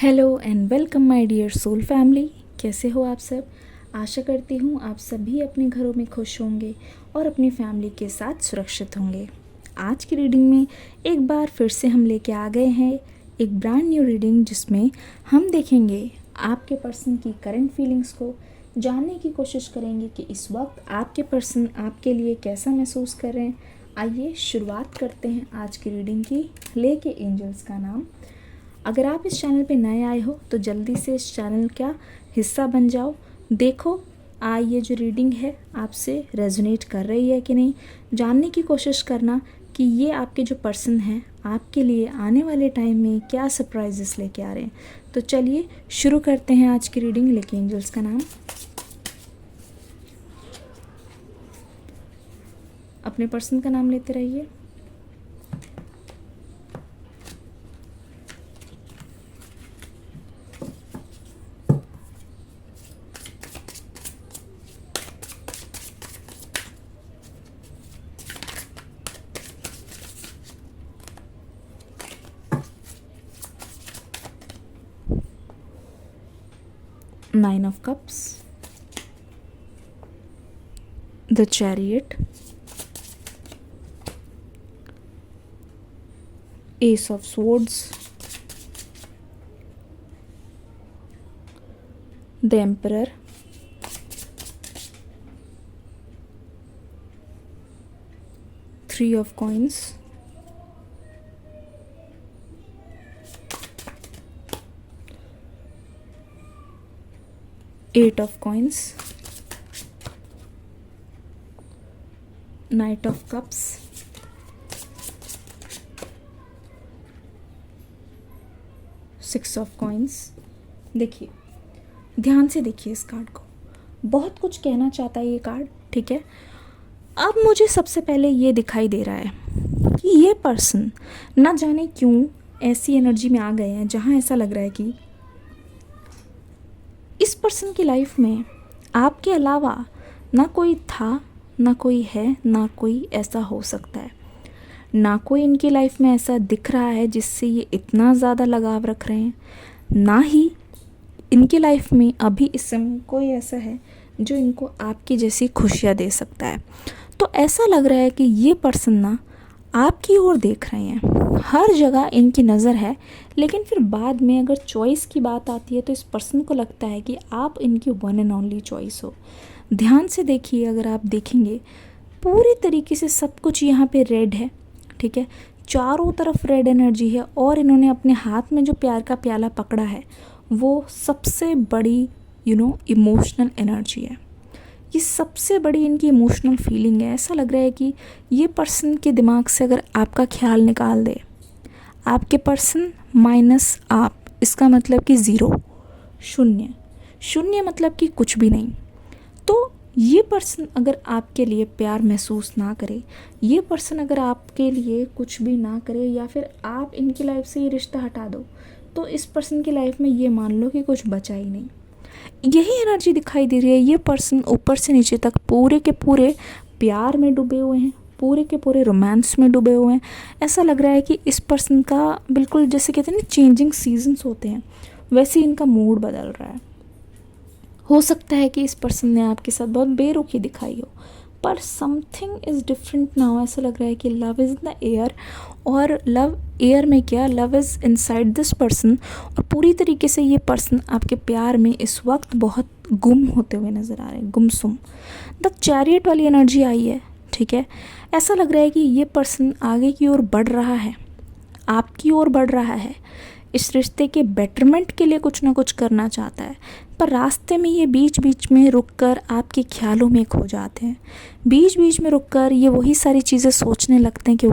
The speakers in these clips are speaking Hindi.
Hello and welcome my dear soul family. कैसे हो आप सब? आशा करती हूँ आप सभी अपने घरों में खुश होंगे और अपनी फैमिली के साथ सुरक्षित होंगे। आज की रीडिंग में एक बार फिर से हम लेके आ गए हैं एक ब्रांड न्यू रीडिंग, जिसमें हम देखेंगे आपके पर्सन की करंट फीलिंग्स को, जानने की कोशिश करेंगे कि इस वक्त आपके पर्सन आपके लिए कैसा महसूस कर रहे हैं। आइए शुरुआत करते हैं आज की रीडिंग की, लेके एंजल्स का नाम। अगर आप इस चैनल पे नए आए हो तो जल्दी से इस चैनल का हिस्सा बन जाओ। देखो ये जो रीडिंग है आपसे रेजोनेट कर रही है कि नहीं, जानने की कोशिश करना कि ये आपके जो पर्सन हैं आपके लिए आने वाले टाइम में क्या सरप्राइजेस लेके आ रहे हैं। तो चलिए शुरू करते हैं आज की रीडिंग, लेके एंजल्स का नाम। अपने पर्सन का नाम लेते रहिए। Nine of Cups, the Chariot, Ace of Swords, the Emperor, Three of Coins, Eight of Coins, Knight of Cups, Six of Coins। देखिए, ध्यान से देखिए इस कार्ड को। बहुत कुछ कहना चाहता है ये कार्ड, ठीक है। अब मुझे सबसे पहले ये दिखाई दे रहा है कि ये पर्सन ना जाने क्यों ऐसी एनर्जी में आ गए हैं जहाँ ऐसा लग रहा है कि इस पर्सन की लाइफ में आपके अलावा ना कोई था, ना कोई है, ना कोई ऐसा हो सकता है। ना कोई इनकी लाइफ में ऐसा दिख रहा है जिससे ये इतना ज़्यादा लगाव रख रहे हैं, ना ही इनकी लाइफ में अभी इस समय कोई ऐसा है जो इनको आपकी जैसी खुशियाँ दे सकता है। तो ऐसा लग रहा है कि ये पर्सन ना आपकी ओर देख रहे हैं, हर जगह इनकी नज़र है। लेकिन फिर बाद में अगर चॉइस की बात आती है तो इस पर्सन को लगता है कि आप इनकी वन एंड ओनली चॉइस हो। ध्यान से देखिए, अगर आप देखेंगे पूरी तरीके से सब कुछ यहाँ पे रेड है, ठीक है। चारों तरफ रेड एनर्जी है और इन्होंने अपने हाथ में जो प्यार का प्याला पकड़ा है वो सबसे बड़ी इमोशनल एनर्जी है। ये सबसे बड़ी इनकी इमोशनल फीलिंग है। ऐसा लग रहा है कि ये पर्सन के दिमाग से अगर आपका ख्याल निकाल दे, आपके पर्सन माइनस आप, इसका मतलब कि ज़ीरो, शून्य। शून्य मतलब कि कुछ भी नहीं। तो ये पर्सन अगर आपके लिए प्यार महसूस ना करे, ये पर्सन अगर आपके लिए कुछ भी ना करे, या फिर आप इनकी लाइफ से ये रिश्ता हटा दो, तो इस पर्सन की लाइफ में ये मान लो कि कुछ बचा ही नहीं। यही एनर्जी दिखाई दे रही है। ये पर्सन ऊपर से नीचे तक पूरे के पूरे प्यार में डूबे हुए हैं, पूरे के पूरे रोमांस में डूबे हुए हैं। ऐसा लग रहा है कि इस पर्सन का बिल्कुल जैसे कहते हैं ना चेंजिंग सीजन्स होते हैं, वैसे इनका मूड बदल रहा है। हो सकता है कि इस पर्सन ने आपके साथ बहुत बेरुखी दिखाई हो, पर समथिंग इज़ डिफरेंट नाउ। ऐसा लग रहा है कि लव इज़ द एयर, और लव एयर में क्या, love is inside this person. और पूरी तरीके से ये पर्सन आपके प्यार में इस वक्त बहुत गुम होते हुए नज़र आ रहे हैं, गुमसुम। द चैरियट वाली एनर्जी आई है, ठीक है। ऐसा लग रहा है कि ये पर्सन आगे की ओर बढ़ रहा है, आपकी ओर बढ़ रहा है, इस रिश्ते के बेटरमेंट के लिए कुछ ना कुछ करना चाहता है। पर रास्ते में ये बीच बीच में रुककर आपके ख्यालों में खो जाते हैं। बीच बीच में रुककर ये वही सारी चीज़ें सोचने लगते हैं कि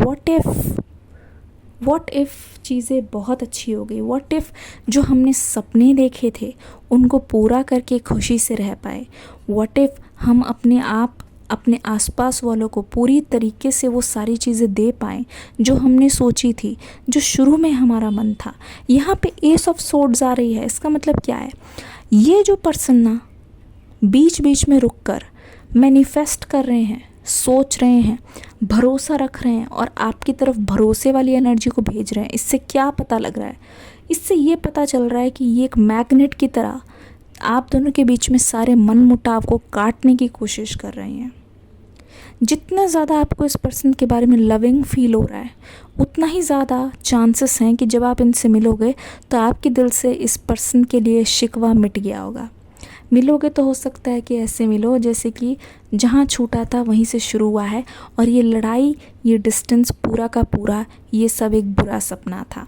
व्हाट इफ़ चीज़ें बहुत अच्छी हो गई, व्हाट इफ़ जो हमने सपने देखे थे उनको पूरा करके खुशी से रह पाए, व्हाट इफ़ हम अपने आसपास वालों को पूरी तरीके से वो सारी चीज़ें दे पाएँ जो हमने सोची थी, जो शुरू में हमारा मन था। यहाँ पे एस ऑफ सोर्ड्स आ रही है। इसका मतलब क्या है, ये जो पर्सन ना बीच बीच में रुककर मैनिफेस्ट कर रहे हैं, सोच रहे हैं, भरोसा रख रहे हैं और आपकी तरफ भरोसे वाली एनर्जी को भेज रहे हैं। इससे क्या पता लग रहा है? इससे ये पता चल रहा है कि ये एक मैग्नेट की तरह आप दोनों के बीच में सारे मनमुटाव को काटने की कोशिश कर रहे हैं। जितना ज़्यादा आपको इस पर्सन के बारे में लविंग फील हो रहा है, उतना ही ज़्यादा चांसेस हैं कि जब आप इनसे मिलोगे तो आपके दिल से इस पर्सन के लिए शिकवा मिट गया होगा। मिलोगे तो हो सकता है कि ऐसे मिलो जैसे कि जहाँ छूटा था वहीं से शुरू हुआ है और ये लड़ाई, ये डिस्टेंस पूरा का पूरा ये सब एक बुरा सपना था।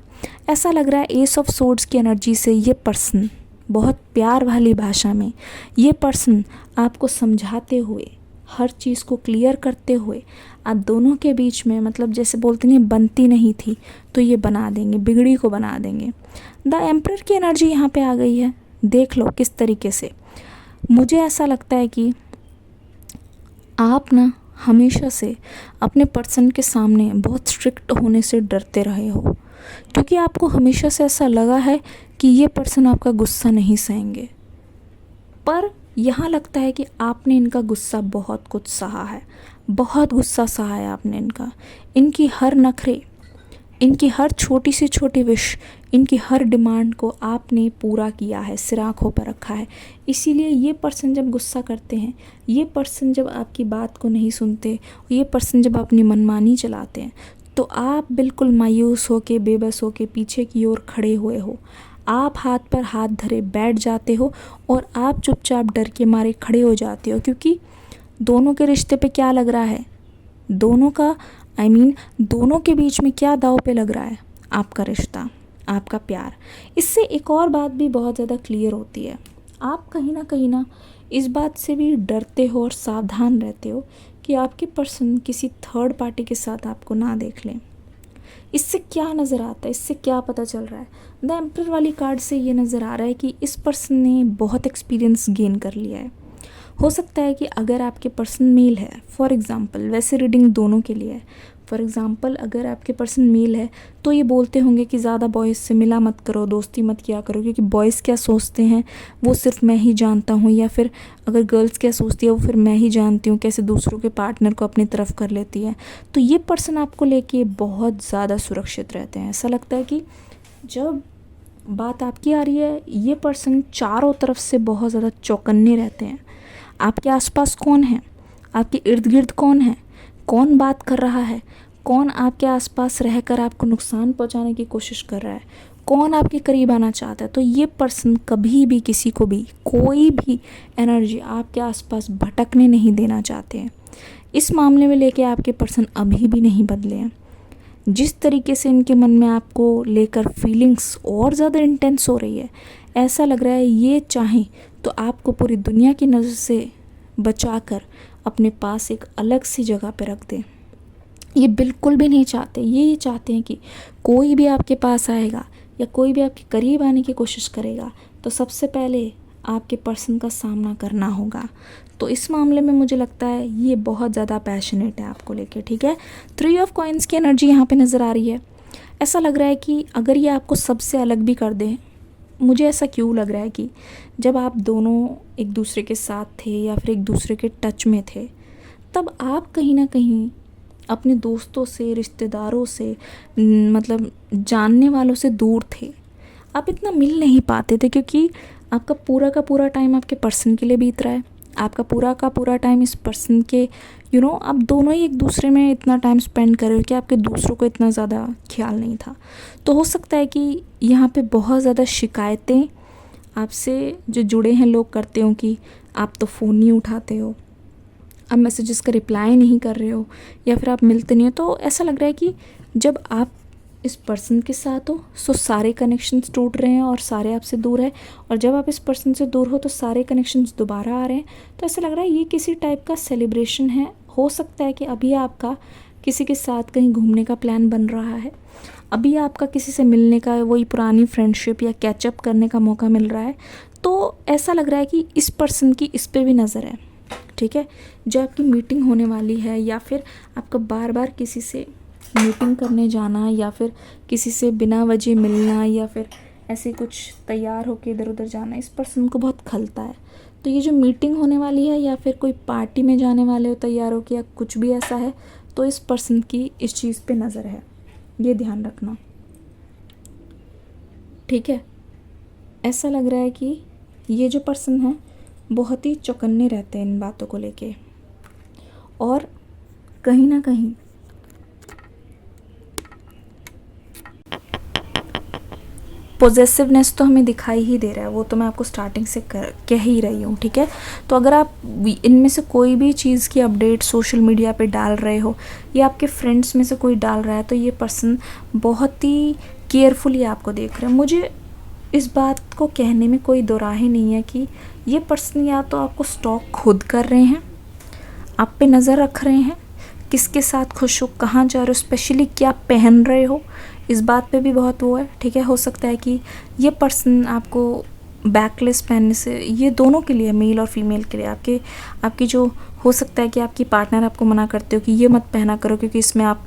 ऐसा लग रहा है एस ऑफ सोर्ड्स की एनर्जी से ये पर्सन बहुत प्यार वाली भाषा में ये पर्सन आपको समझाते हुए, हर चीज़ को क्लियर करते हुए आप दोनों के बीच में, मतलब जैसे बोलते नहीं बनती नहीं थी तो ये बना देंगे, बिगड़ी को बना देंगे। द एम्परर की एनर्जी यहाँ पे आ गई है। देख लो किस तरीके से। मुझे ऐसा लगता है कि आप ना हमेशा से अपने पर्सन के सामने बहुत स्ट्रिक्ट होने से डरते रहे हो, क्योंकि आपको हमेशा से ऐसा लगा है कि ये पर्सन आपका गुस्सा नहीं सहेंगे। पर यहाँ लगता है कि आपने इनका गुस्सा बहुत कुछ सहा है, बहुत गुस्सा सहा है आपने इनका। इनकी हर नखरे, इनकी हर छोटी से छोटी विश, इनकी हर डिमांड को आपने पूरा किया है, सिर आँखों पर रखा है। इसीलिए ये पर्सन जब गुस्सा करते हैं, ये पर्सन जब आपकी बात को नहीं सुनते, ये पर्सन जब अपनी मनमानी चलाते हैं, तो आप बिल्कुल मायूस होके, बेबस होके पीछे की ओर खड़े हुए हो। आप हाथ पर हाथ धरे बैठ जाते हो और आप चुपचाप डर के मारे खड़े हो जाते हो, क्योंकि दोनों के रिश्ते पे क्या लग रहा है, दोनों का दोनों के बीच में क्या दांव पे लग रहा है? आपका रिश्ता, आपका प्यार। इससे एक और बात भी बहुत ज़्यादा क्लियर होती है। आप कहीं ना इस बात से भी डरते हो और सावधान रहते हो कि आपके पर्सन किसी थर्ड पार्टी के साथ आपको ना देख लें। इससे क्या नज़र आता है, इससे क्या पता चल रहा है? द एम्परर वाली कार्ड से ये नज़र आ रहा है कि इस पर्सन ने बहुत एक्सपीरियंस गेन कर लिया है। हो सकता है कि अगर आपके पर्सन मेल है, फॉर एग्ज़ाम्पल, वैसे रीडिंग दोनों के लिए है। फॉर एग्ज़ाम्पल अगर आपके पर्सन मेल है तो ये बोलते होंगे कि ज़्यादा बॉयज़ से मिला मत करो, दोस्ती मत किया करो, क्योंकि बॉयज़ क्या सोचते हैं वो सिर्फ मैं ही जानता हूँ, या फिर अगर गर्ल्स क्या सोचती है वो फिर मैं ही जानती हूँ, कैसे दूसरों के पार्टनर को अपनी तरफ कर लेती है। तो ये पर्सन आपको लेके बहुत ज़्यादा सुरक्षित रहते हैं। ऐसा लगता है कि जब बात आपकी आ रही है, ये पर्सन चारों तरफ से बहुत ज़्यादा चौकन्ने रहते हैं। आपके आसपास कौन है, आपके इर्द गिर्द कौन है, कौन बात कर रहा है, कौन आपके आसपास रहकर आपको नुकसान पहुंचाने की कोशिश कर रहा है, कौन आपके करीब आना चाहता है। तो ये पर्सन कभी भी किसी को भी कोई भी एनर्जी आपके आसपास भटकने नहीं देना चाहते हैं। इस मामले में लेके आपके पर्सन अभी भी नहीं बदले हैं। जिस तरीके से इनके मन में आपको लेकर फीलिंग्स और ज़्यादा इंटेंस हो रही है, ऐसा लग रहा है ये चाहें तो आपको पूरी दुनिया की नज़र से बचाकर अपने पास एक अलग सी जगह पे रख दें। ये बिल्कुल भी नहीं चाहते, ये चाहते हैं कि कोई भी आपके पास आएगा या कोई भी आपके करीब आने की कोशिश करेगा तो सबसे पहले आपके पर्सन का सामना करना होगा। तो इस मामले में मुझे लगता है ये बहुत ज़्यादा पैशनेट है आपको लेके। ठीक है, 3 ऑफ कॉइन्स की एनर्जी यहाँ पे नज़र आ रही है। ऐसा लग रहा है कि अगर ये आपको सबसे अलग भी कर दें, मुझे ऐसा क्यों लग रहा है कि जब आप दोनों एक दूसरे के साथ थे या फिर एक दूसरे के टच में थे, तब आप कहीं ना कहीं अपने दोस्तों से, रिश्तेदारों से, मतलब जानने वालों से दूर थे। आप इतना मिल नहीं पाते थे क्योंकि आपका पूरा का पूरा टाइम आपके पर्सन के लिए बीत रहा है। आपका पूरा का पूरा टाइम इस पर्सन के आप दोनों ही एक दूसरे में इतना टाइम स्पेंड कर रहे हो कि आपके दूसरों को इतना ज़्यादा ख्याल नहीं था। तो हो सकता है कि यहाँ पे बहुत ज़्यादा शिकायतें आपसे जो जुड़े हैं लोग करते हो कि आप तो फ़ोन नहीं उठाते हो, आप मैसेजेस का रिप्लाई नहीं कर रहे हो, या फिर आप मिलते नहीं हो। तो ऐसा लग रहा है कि जब आप इस पर्सन के साथ हो तो सारे कनेक्शंस टूट रहे हैं और सारे आपसे दूर है, और जब आप इस पर्सन से दूर हो तो सारे कनेक्शंस दोबारा आ रहे हैं। तो ऐसा लग रहा है ये किसी टाइप का सेलिब्रेशन है। हो सकता है कि अभी आपका किसी के साथ कहीं घूमने का प्लान बन रहा है, अभी आपका किसी से मिलने का, वही पुरानी फ्रेंडशिप या कैचअप करने का मौका मिल रहा है। तो ऐसा लग रहा है कि इस पर्सन की इस पर भी नज़र है। ठीक है, जो आपकी मीटिंग होने वाली है या फिर आपका बार बार किसी से मीटिंग करने जाना या फिर किसी से बिना वजह मिलना या फिर ऐसे कुछ तैयार होकर इधर उधर जाना, इस पर्सन को बहुत खलता है। तो ये जो मीटिंग होने वाली है या फिर कोई पार्टी में जाने वाले हो तैयार हो के या कुछ भी ऐसा है, तो इस पर्सन की इस चीज़ पे नज़र है, ये ध्यान रखना, ठीक है। ऐसा लग रहा है कि ये जो पर्सन है बहुत ही चौकन्ने रहते हैं इन बातों को लेके, और कहीं ना कहीं पॉजेसिवनेस तो हमें दिखाई ही दे रहा है, वो तो मैं आपको स्टार्टिंग से कह ही रही हूँ, ठीक है। तो अगर आप इनमें से कोई भी चीज़ की अपडेट सोशल मीडिया पे डाल रहे हो या आपके फ्रेंड्स में से कोई डाल रहा है, तो ये पर्सन बहुत ही केयरफुली आपको देख रहे हैं। मुझे इस बात को कहने में कोई दो राहें नहीं है कि ये पर्सन या तो आपको स्टॉक खुद कर रहे हैं, आप पे नज़र रख रहे हैं, किसके साथ खुश हो, कहाँ जा रहे हो, स्पेशली क्या पहन रहे हो, इस बात पे भी बहुत वो है, ठीक है। हो सकता है कि ये पर्सन आपको बैकलेस पहनने से, ये दोनों के लिए, मेल और फीमेल के लिए, आपकी जो हो सकता है कि आपकी पार्टनर आपको मना करते हो कि ये मत पहना करो क्योंकि इसमें आप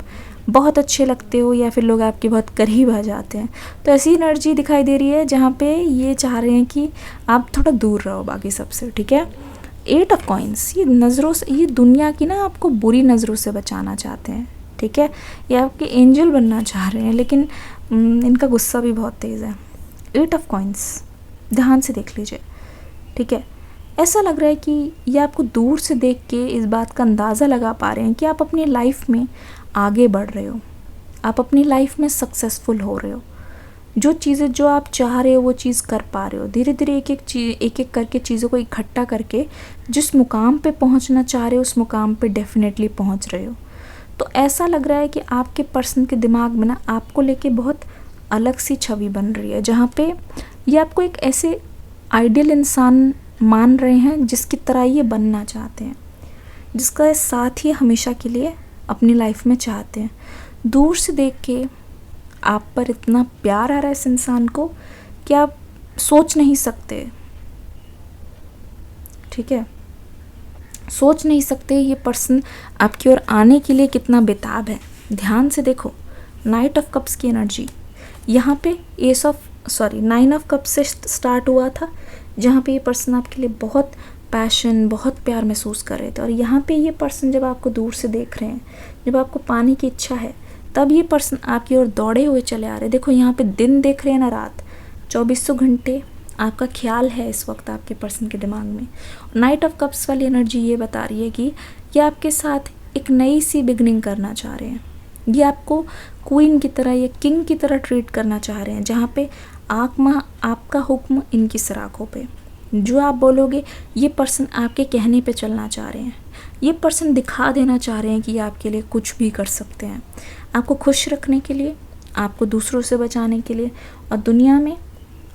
बहुत अच्छे लगते हो, या फिर लोग आपके बहुत करीब आ जाते हैं। तो ऐसी एनर्जी दिखाई दे रही है जहाँ पे ये चाह रहे हैं कि आप थोड़ा दूर रहो बाकी सबसे, ठीक है। 8 ऑफ कॉइन्स, ये नज़रों से, ये दुनिया की ना आपको बुरी नज़रों से बचाना चाहते हैं, ठीक है। ये आपके एंजल बनना चाह रहे हैं, लेकिन इनका गुस्सा भी बहुत तेज़ है। 8 ऑफ कॉइन्स ध्यान से देख लीजिए, ठीक है। ऐसा लग रहा है कि ये आपको दूर से देख के इस बात का अंदाज़ा लगा पा रहे हैं कि आप अपनी लाइफ में आगे बढ़ रहे हो, आप अपनी लाइफ में सक्सेसफुल हो रहे हो, जो चीज़ें जो आप चाह रहे हो वो चीज़ कर पा रहे हो, धीरे धीरे एक एक करके चीज़ों को इकट्ठा करके जिस मुकाम पे पहुंचना चाह रहे हो उस मुकाम पे डेफिनेटली पहुंच रहे हो। तो ऐसा लग रहा है कि आपके पर्सन के दिमाग में ना आपको लेके बहुत अलग सी छवि बन रही है, जहाँ पे ये आपको एक ऐसे आइडियल इंसान मान रहे हैं जिसकी तरह ये बनना चाहते हैं, जिसका साथ ही हमेशा के लिए अपनी लाइफ में चाहते हैं। दूर से देख के आप पर इतना प्यार आ रहा है इस इंसान को कि आप सोच नहीं सकते, ठीक है, सोच नहीं सकते ये पर्सन आपकी ओर आने के लिए कितना बेताब है। ध्यान से देखो, नाइट ऑफ कप्स की एनर्जी यहाँ पे 9 ऑफ कप्स से स्टार्ट हुआ था, जहाँ पे ये पर्सन आपके लिए बहुत पैशन, बहुत प्यार महसूस कर रहे थे, और यहाँ पे ये पर्सन जब आपको दूर से देख रहे हैं, जब आपको पाने की इच्छा है, तब ये पर्सन आपकी ओर दौड़े हुए चले आ रहे हैं। देखो यहाँ पे दिन देख रहे हैं ना रात, 2400 घंटे आपका ख्याल है इस वक्त आपके पर्सन के दिमाग में। नाइट ऑफ कप्स वाली एनर्जी ये बता रही है कि ये आपके साथ एक नई सी बिगनिंग करना चाह रहे हैं, ये आपको क्वीन की तरह या किंग की तरह ट्रीट करना चाह रहे हैं, जहाँ पे आपका हुक्म इनकी सराखों पे, जो आप बोलोगे ये पर्सन आपके कहने पे चलना चाह रहे हैं। ये पर्सन दिखा देना चाह रहे हैं कि ये आपके लिए कुछ भी कर सकते हैं, आपको खुश रखने के लिए, आपको दूसरों से बचाने के लिए, और दुनिया में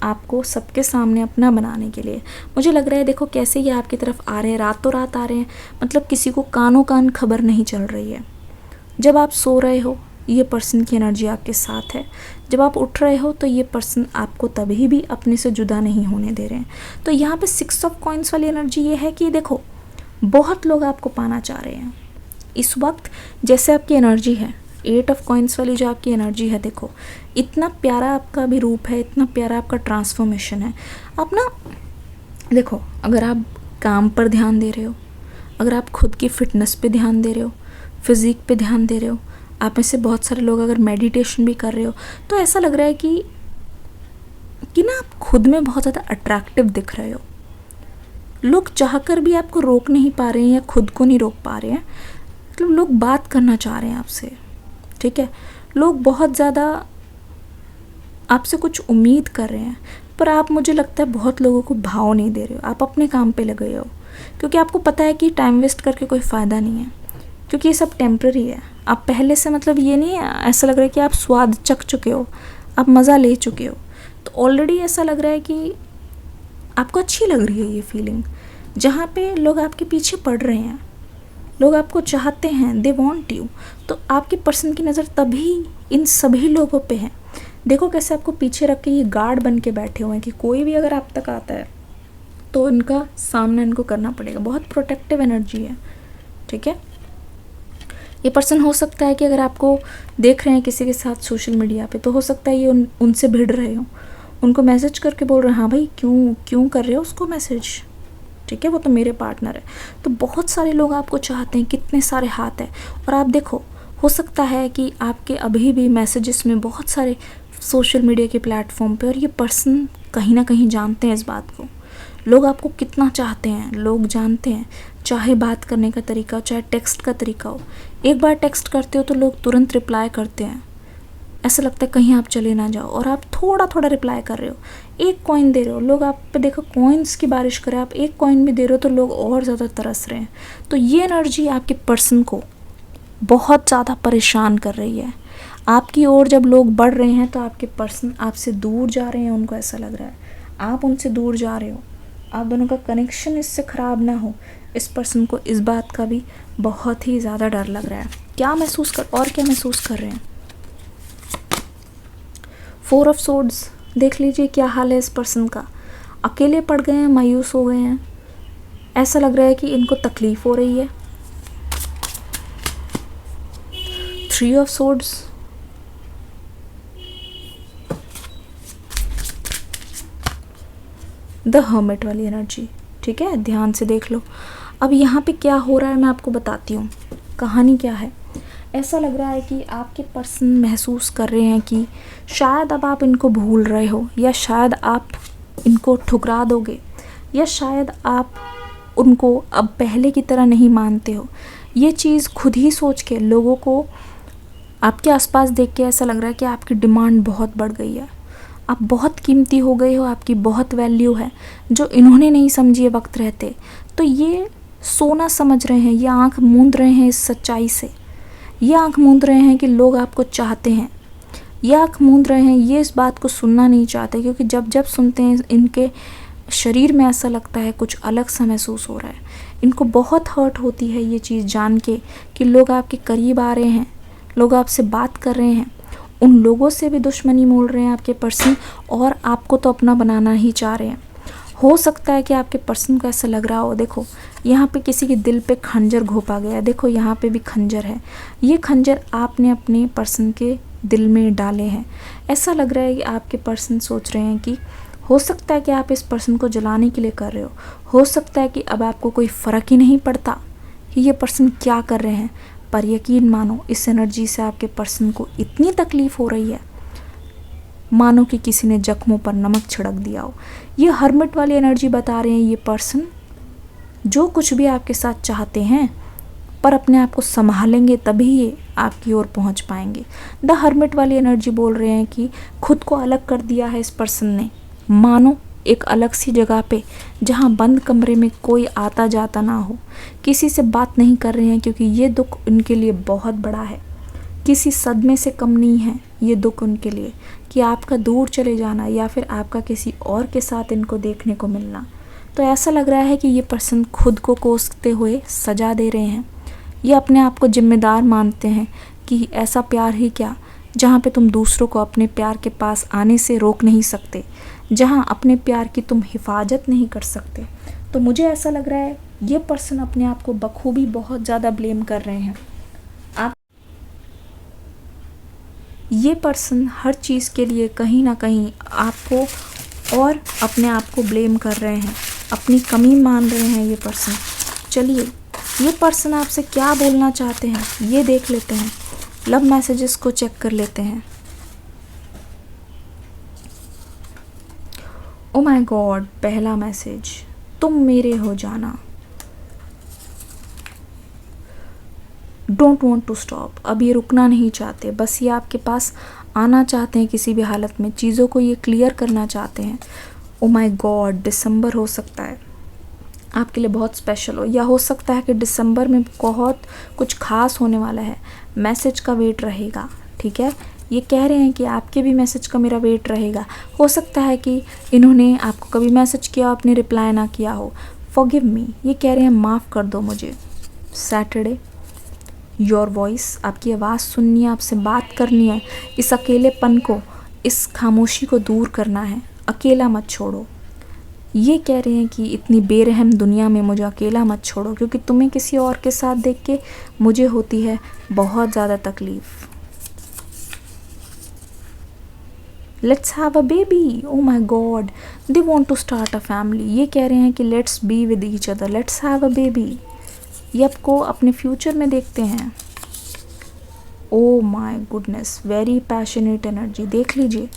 आपको सबके सामने अपना बनाने के लिए। मुझे लग रहा है देखो कैसे ये आपकी तरफ आ रहे हैं, रातों रात आ रहे हैं, मतलब किसी को कानों कान खबर नहीं चल रही है। जब आप सो रहे हो ये पर्सन की एनर्जी आपके साथ है, जब आप उठ रहे हो तो ये पर्सन आपको तभी भी अपने से जुदा नहीं होने दे रहे हैं। तो यहाँ पे 6 ऑफ कॉइन्स वाली एनर्जी ये है कि देखो बहुत लोग आपको पाना चाह रहे हैं इस वक्त, जैसे आपकी एनर्जी है 8 ऑफ कॉइन्स वाली जो आपकी एनर्जी है, देखो इतना प्यारा आपका भी रूप है, इतना प्यारा आपका ट्रांसफॉर्मेशन है। आप ना देखो, अगर आप काम पर ध्यान दे रहे हो, अगर आप खुद की फिटनेस पे ध्यान दे रहे हो, फिज़िक पे ध्यान दे रहे हो, आप में से बहुत सारे लोग अगर मेडिटेशन भी कर रहे हो, तो ऐसा लग रहा है कि ना आप खुद में बहुत ज़्यादा अट्रैक्टिव दिख रहे हो। लोग चाहकर भी आपको रोक नहीं पा रहे हैं या खुद को नहीं रोक पा रहे हैं, मतलब लोग बात करना चाह रहे हैं आपसे, ठीक है। लोग बहुत ज़्यादा आपसे कुछ उम्मीद कर रहे हैं, पर आप, मुझे लगता है बहुत लोगों को भाव नहीं दे रहे हो, आप अपने काम पे लगे हो, क्योंकि आपको पता है कि टाइम वेस्ट करके कोई फ़ायदा नहीं है, क्योंकि ये सब टेम्प्रेरी है। आप पहले से, मतलब ये नहीं है, ऐसा लग रहा है कि आप स्वाद चख चुके हो, आप मज़ा ले चुके हो, तो ऑलरेडी ऐसा लग रहा है कि आपको अच्छी लग रही है ये फीलिंग, जहाँ पे लोग आपके पीछे पड़ रहे हैं, लोग आपको चाहते हैं, दे वांट यू। तो आपके पर्सन की नज़र तभी इन सभी लोगों पे है। देखो कैसे आपको पीछे रख के ये गार्ड बन के बैठे हुए हैं कि कोई भी अगर आप तक आता है तो इनका सामना इनको करना पड़ेगा। बहुत प्रोटेक्टिव एनर्जी है, ठीक है। ये पर्सन हो सकता है कि अगर आपको देख रहे हैं किसी के साथ सोशल मीडिया पे, तो हो सकता है ये उनसे भिड़ रहे हो, उनको मैसेज करके बोल रहे हैं हाँ भाई क्यों कर रहे हो उसको मैसेज, ठीक है, वो तो मेरे पार्टनर है। तो बहुत सारे लोग आपको चाहते हैं, कितने सारे हाथ हैं। और आप देखो, हो सकता है कि आपके अभी भी मैसेजेस में बहुत सारे सोशल मीडिया के प्लेटफॉर्म पे, और ये पर्सन कहीं ना कहीं जानते हैं इस बात को, लोग आपको कितना चाहते हैं, लोग जानते हैं। चाहे बात करने का तरीका हो, चाहे टेक्स्ट का तरीका हो, एक बार टेक्स्ट करते हो तो लोग तुरंत रिप्लाई करते हैं। ऐसा लगता है कहीं आप चले ना जाओ, और आप थोड़ा थोड़ा रिप्लाई कर रहे हो, एक कॉइन दे रहे हो, लोग आप पे देखो कॉइन्स की बारिश करे, आप एक कॉइन भी दे रहे हो तो लोग और ज़्यादा तरस रहे हैं। तो ये एनर्जी आपके पर्सन को बहुत ज़्यादा परेशान कर रही है। आपकी ओर जब लोग बढ़ रहे हैं तो आपके पर्सन आपसे दूर जा रहे हैं, उनको ऐसा लग रहा है आप उनसे दूर जा रहे हो, आप दोनों का कनेक्शन इससे ख़राब ना हो। इस पर्सन को इस बात का भी बहुत ही ज़्यादा डर लग रहा है। क्या महसूस कर रहे हैं? 4 ऑफ सोर्ड्स, देख लीजिए क्या हाल है इस पर्सन का। अकेले पड़ गए हैं, मायूस हो गए हैं, ऐसा लग रहा है कि इनको तकलीफ़ हो रही है। 3 ऑफ सोर्ड्स, द हर्मिट वाली एनर्जी, ठीक है, ध्यान से देख लो। अब यहाँ पे क्या हो रहा है मैं आपको बताती हूँ, कहानी क्या है। ऐसा लग रहा है कि आपके पर्सन महसूस कर रहे हैं कि शायद अब आप इनको भूल रहे हो, या शायद आप इनको ठुकरा दोगे, या शायद आप उनको अब पहले की तरह नहीं मानते हो। ये चीज़ खुद ही सोच के लोगों को आपके आसपास देख के ऐसा लग रहा है कि आपकी डिमांड बहुत बढ़ गई है, आप बहुत कीमती हो गए हो, आपकी बहुत वैल्यू है जो इन्होंने नहीं समझी है वक्त रहते। तो ये सोना समझ रहे हैं, ये आंख मूंद रहे हैं इस सच्चाई से, ये आंख मूंद रहे हैं कि लोग आपको चाहते हैं, ये आंख मूंद रहे हैं, ये इस बात को सुनना नहीं चाहते, क्योंकि जब जब सुनते हैं इनके शरीर में ऐसा लगता है कुछ अलग सा महसूस हो रहा है। इनको बहुत हर्ट होती है ये चीज़ जान के कि लोग आपके करीब आ रहे हैं, लोग आपसे बात कर रहे हैं, उन लोगों से भी दुश्मनी मोल रहे हैं आपके पर्सन, और आपको तो अपना बनाना ही चाह रहे हैं। हो सकता है कि आपके पर्सन को ऐसा लग रहा हो, देखो यहाँ पे किसी के दिल पे खंजर घोंपा गया है, देखो यहाँ पे भी खंजर है, ये खंजर आपने अपने पर्सन के दिल में डाले हैं। ऐसा लग रहा है कि आपके पर्सन सोच रहे हैं कि हो सकता है कि आप इस पर्सन को जलाने के लिए कर रहे हो सकता है कि अब आपको कोई फ़र्क ही नहीं पड़ता कि ये पर्सन क्या कर रहे हैं, पर यकीन मानो इस एनर्जी से आपके पर्सन को इतनी तकलीफ़ हो रही है मानो कि किसी ने जख्मों पर नमक छिड़क दिया हो। ये हर्मिट वाली एनर्जी बता रहे हैं ये पर्सन जो कुछ भी आपके साथ चाहते हैं, पर अपने आप को संभालेंगे तभी ये आपकी ओर पहुंच पाएंगे। द हर्मिट वाली एनर्जी बोल रहे हैं कि खुद को अलग कर दिया है इस पर्सन ने, मानो एक अलग सी जगह पे जहां बंद कमरे में कोई आता जाता ना हो, किसी से बात नहीं कर रहे हैं क्योंकि ये दुख उनके लिए बहुत बड़ा है, किसी सदमे से कम नहीं है ये दुख उनके लिए कि आपका दूर चले जाना या फिर आपका किसी और के साथ इनको देखने को मिलना। तो ऐसा लग रहा है कि ये पर्सन खुद को कोसते हुए सजा दे रहे हैं, ये अपने आप को जिम्मेदार मानते हैं कि ऐसा प्यार ही क्या जहाँ पे तुम दूसरों को अपने प्यार के पास आने से रोक नहीं सकते, जहाँ अपने प्यार की तुम हिफाजत नहीं कर सकते। तो मुझे ऐसा लग रहा है ये पर्सन अपने आप को बखूबी बहुत ज़्यादा ब्लेम कर रहे हैं। आप ये पर्सन हर चीज़ के लिए कहीं ना कहीं आपको और अपने आप को ब्लेम कर रहे हैं, अपनी कमी मान रहे हैं ये पर्सन। चलिए ये पर्सन आपसे क्या बोलना चाहते हैं ये देख लेते हैं, लव मैसेजेस को चेक कर लेते हैं। ओ माय गॉड, पहला मैसेज, तुम मेरे हो जाना, डोंट वांट टू स्टॉप, अब ये रुकना नहीं चाहते, बस ये आपके पास आना चाहते हैं किसी भी हालत में, चीज़ों को ये क्लियर करना चाहते हैं। ओ माय गॉड, दिसंबर हो सकता है आपके लिए बहुत स्पेशल हो, या हो सकता है कि दिसंबर में बहुत कुछ खास होने वाला है, मैसेज का वेट रहेगा। ठीक है, ये कह रहे हैं कि आपके भी मैसेज का मेरा वेट रहेगा। हो सकता है कि इन्होंने आपको कभी मैसेज किया, आपने रिप्लाई ना किया हो। फॉरगिव मी, ये कह रहे हैं माफ़ कर दो मुझे। सैटरडे, योर वॉइस, आपकी आवाज़ सुननी है, आपसे बात करनी है, इस अकेलेपन को, इस खामोशी को दूर करना है, अकेला मत छोड़ो। ये कह रहे हैं कि इतनी बेरहम दुनिया में मुझे अकेला मत छोड़ो, क्योंकि तुम्हें किसी और के साथ देख के मुझे होती है बहुत ज़्यादा तकलीफ़। Let's have a baby, oh my God, they want to start a family. ये कह रहे हैं कि let's be with each other, let's have a baby. ये आपको अपने फ्यूचर में देखते हैं। Oh my goodness, very passionate energy, देख लीजिए।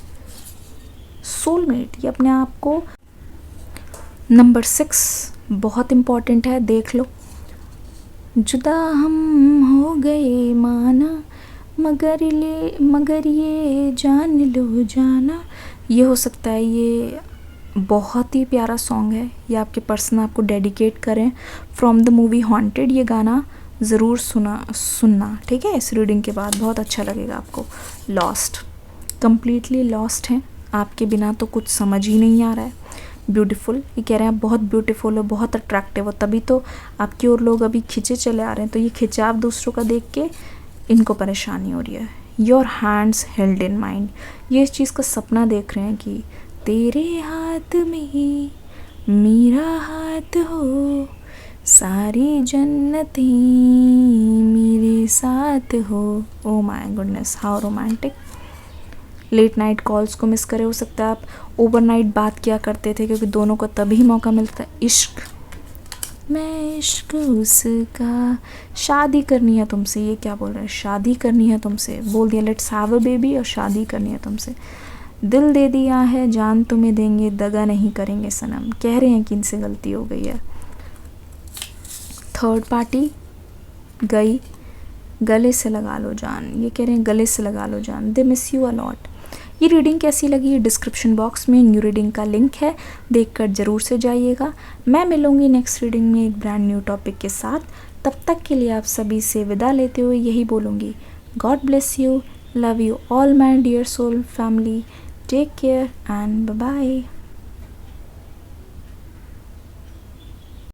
सोलमेट, ये अपने आप को। नंबर 6 बहुत इम्पॉर्टेंट है, देख लो। जुदा हम हो गए माना, मगर ये जान लो जाना। ये हो सकता है, ये बहुत ही प्यारा सॉन्ग है, ये आपके पर्सन आपको डेडिकेट करें फ्रॉम द मूवी हॉन्टेड। ये गाना ज़रूर सुनना, ठीक है, इस रीडिंग के बाद बहुत अच्छा लगेगा आपको। लॉस्ट, कम्प्लीटली लॉस्ट हैं, आपके बिना तो कुछ समझ ही नहीं आ रहा है। ब्यूटीफुल, ये कह रहे हैं आप बहुत ब्यूटीफुल हो, बहुत अट्रैक्टिव हो, तभी तो आपकी ओर लोग अभी खिंचे चले आ रहे हैं। तो ये खिंचाव दूसरों का देख के इनको परेशानी हो रही है। Your hands held in mind, ये इस चीज़ का सपना देख रहे हैं कि तेरे हाथ में मेरा हाथ हो, सारी जन्नतें मेरे साथ हो। Oh my goodness, how romantic. Late night calls को मिस करे, हो सकता है आप ओवरनाइट बात किया करते थे, क्योंकि दोनों को तभी मौका मिलता है। इश्क, मैं इश्क उसका, शादी करनी है तुमसे, ये क्या बोल रहे हैं, शादी करनी है तुमसे, बोल दिया लेट्स हैव अ बेबी, और शादी करनी है तुमसे। दिल दे दिया है, जान तुम्हें देंगे, दगा नहीं करेंगे सनम, कह रहे हैं कि इनसे गलती हो गई है। थर्ड पार्टी गई, गले से लगा लो जान, ये कह रहे हैं गले से लगा लो जान, दे मिस यू अलॉट। ये रीडिंग कैसी लगी, डिस्क्रिप्शन बॉक्स में न्यू रीडिंग का लिंक है, देखकर ज़रूर से जाइएगा। मैं मिलूँगी नेक्स्ट रीडिंग में एक ब्रांड न्यू टॉपिक के साथ। तब तक के लिए आप सभी से विदा लेते हुए यही बोलूँगी, God bless you, love you all my dear soul family, take care and bye bye.